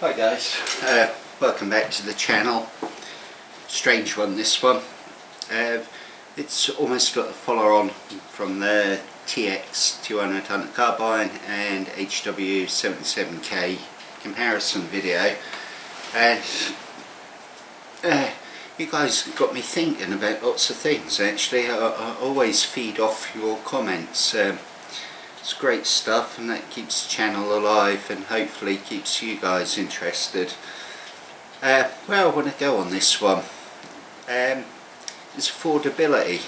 Hi guys, welcome back to the channel. Strange one, this one. It's almost got a follow on from the TX 200 hunter carbine and HW 77K comparison video, and you guys got me thinking about lots of things. Actually, I always feed off your comments. It's great stuff, and that keeps the channel alive and hopefully keeps you guys interested. Where I want to go on this one is affordability.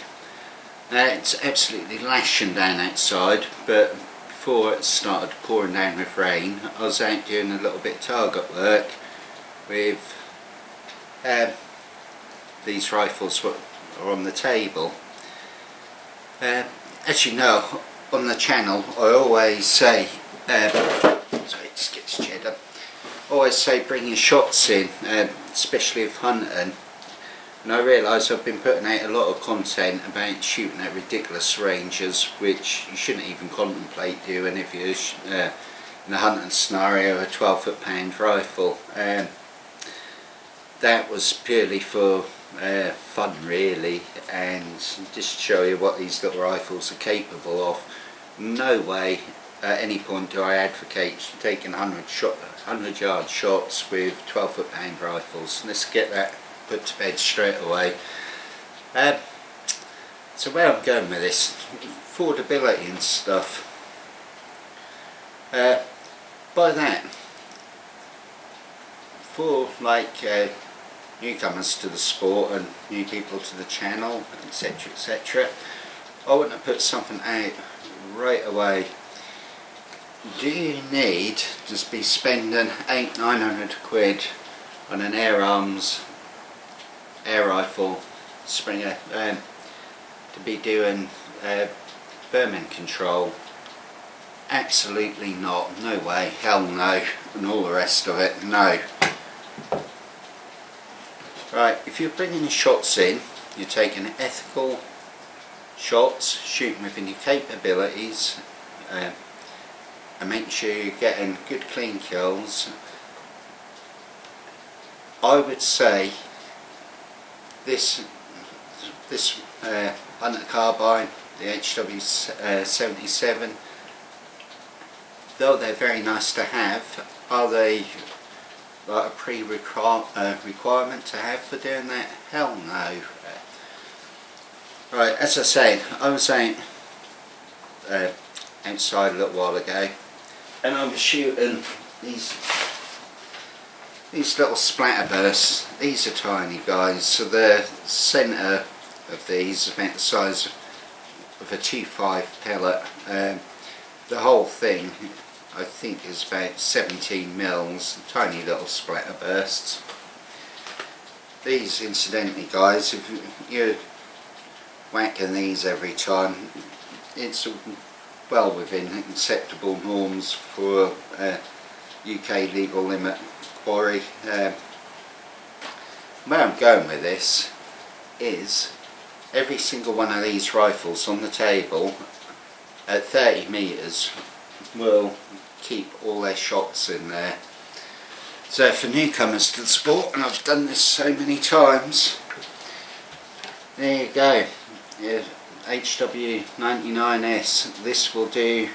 It's absolutely lashing down outside, but before it started pouring down with rain, I was out doing a little bit of target work with these rifles that are on the table. As you know, on the channel I always say, sorry, just get this chair done. I always say bring your shots in, especially if hunting. And I realise I've been putting out a lot of content about shooting at ridiculous ranges, which you shouldn't even contemplate doing if you're in a hunting scenario, a 12-foot pound rifle. That was purely for fun really, and just to show you what these little rifles are capable of. No way at any point do I advocate taking 100 yard shots with 12-foot pound rifles. Let's get that put to bed straight away. So where I'm going with this, affordability and stuff, by that, for like newcomers to the sport and new people to the channel, etc, etc, I want to put something out right away. Do you need to be spending 800-900 quid on an air rifle Springer to be doing vermin control? Absolutely not. No way, hell no, and all the rest of it, no. Right, if you're bringing your shots in, you're taking ethical shots, shooting within your capabilities, and making sure you're getting good clean kills. I would say this hunter carbine, the HW 77, though they're very nice to have, are they like a requirement to have for doing that? Hell no. Right, as I said, I was out outside a little while ago, and I was shooting these little splatterbursts. These are tiny guys, so the centre of these is about the size of a 2.5 pellet. The whole thing I think is about 17 mils, tiny little splatterbursts. These, incidentally guys, if you're whacking these every time, it's well within acceptable norms for UK legal limit quarry. Where I'm going with this is every single one of these rifles on the table at 30 metres will keep all their shots in there. So for newcomers to the sport, and I've done this so many times, there you go, yeah, HW 99S, this will do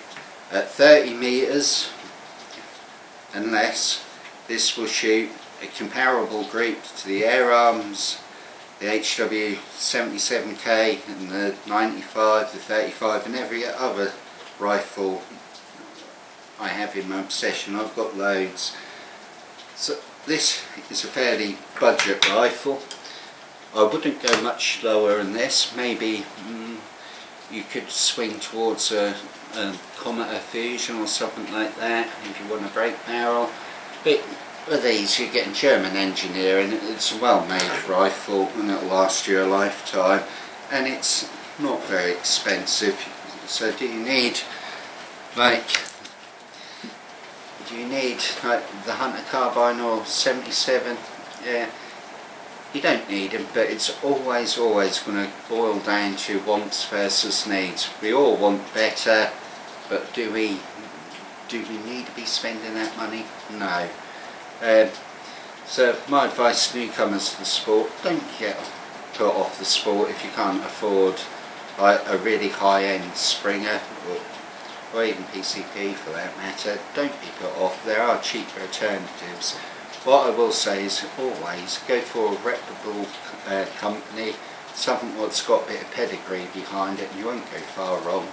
at 30 metres and less. This will shoot a comparable group to the Air Arms, the HW 77K and the 95, the 35 and every other rifle I have in my possession. I've got loads. So this is a fairly budget rifle. I wouldn't go much lower than this. Maybe you could swing towards a Comet Fusion or something like that if you want a brake barrel. But with these you're getting German engineering. It's a well-made rifle and it'll last you a lifetime, and it's not very expensive. So do you need like the hunter carbine or 77? Yeah, you don't need them, but it's always going to boil down to wants versus needs. We all want better, but do we do you need to be spending that money? No. So my advice to newcomers to the sport, don't get put off the sport if you can't afford like a really high-end Springer or even PCP for that matter. Don't be put off, there are cheaper alternatives. What I will say is always go for a reputable company, something that's got a bit of pedigree behind it, and you won't go far wrong.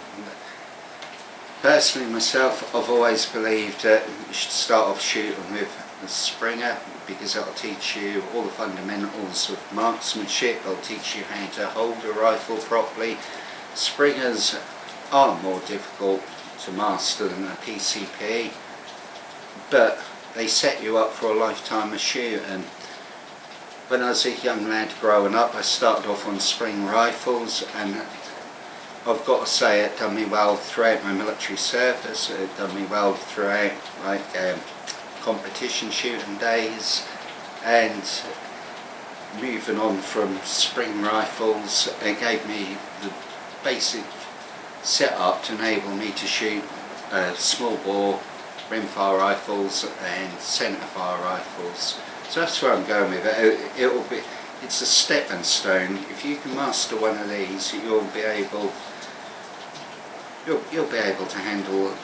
Personally myself, I've always believed that you should start off shooting with a Springer, because it'll teach you all the fundamentals of marksmanship, it'll teach you how to hold a rifle properly. Springers are more difficult to master than a PCP, but they set you up for a lifetime of shooting. When I was a young lad growing up, I started off on spring rifles, and I've got to say it done me well throughout my military service. It done me well throughout like competition shooting days, and moving on from spring rifles, it gave me the basic setup to enable me to shoot small bore rimfire rifles and centerfire rifles. So that's where I'm going with it. It's a stepping stone. If you can master one of these, you'll be able to handle,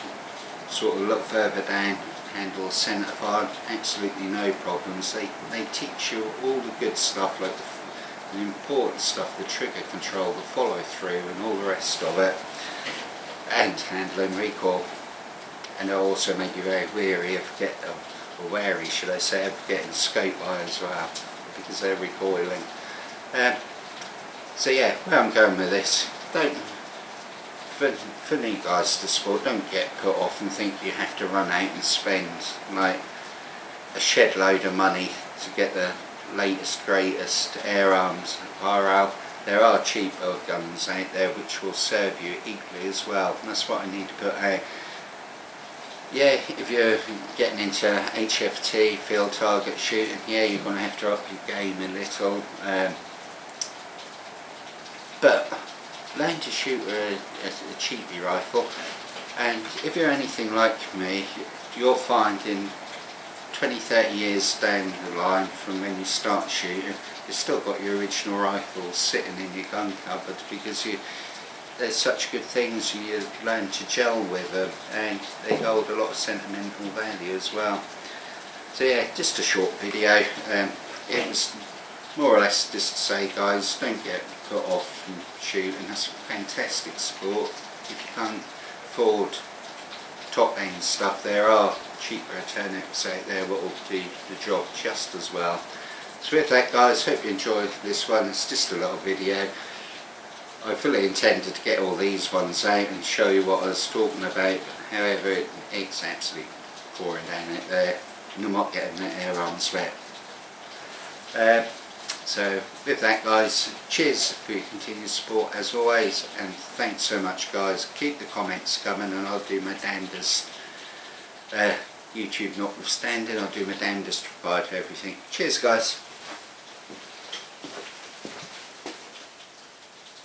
sort of look further down, handle a centerfire, absolutely no problems. They teach you all the good stuff, like the important stuff, the trigger control, the follow through and all the rest of it, and handling recoil. And they'll also make you very wary of wary, should I say, of getting scope by as well, because they're recoiling. So yeah, where I'm going with this, for new guys to sport, don't get put off and think you have to run out and spend like a shed load of money to get the latest greatest air arms, fire. There are cheaper guns out there which will serve you equally as well, and that's what I need to put out. Yeah, if you're getting into HFT, field target shooting, yeah, you're going to have to up your game a little, but learn to shoot a cheapy rifle, and if you're anything like me, you'll find in 20-30 years down the line from when you start shooting, you've still got your original rifles sitting in your gun cupboard, because there's such good things, you learn to gel with them, and they hold a lot of sentimental value as well. So yeah, just a short video. It was more or less just to say, guys, don't get put off from shooting. That's a fantastic sport. If you can't afford top end stuff, there are cheaper alternatives out there that will do the job just as well. So with that, guys, hope you enjoyed this one. It's just a little video. I fully intended to get all these ones out and show you what I was talking about, however it's absolutely pouring down it there, and I'm not getting that air arms wet. So with that, guys, cheers for your continued support as always, and thanks so much, guys. Keep the comments coming and I'll do my damnedest, YouTube notwithstanding, I'll do my damnedest to provide everything. Cheers, guys.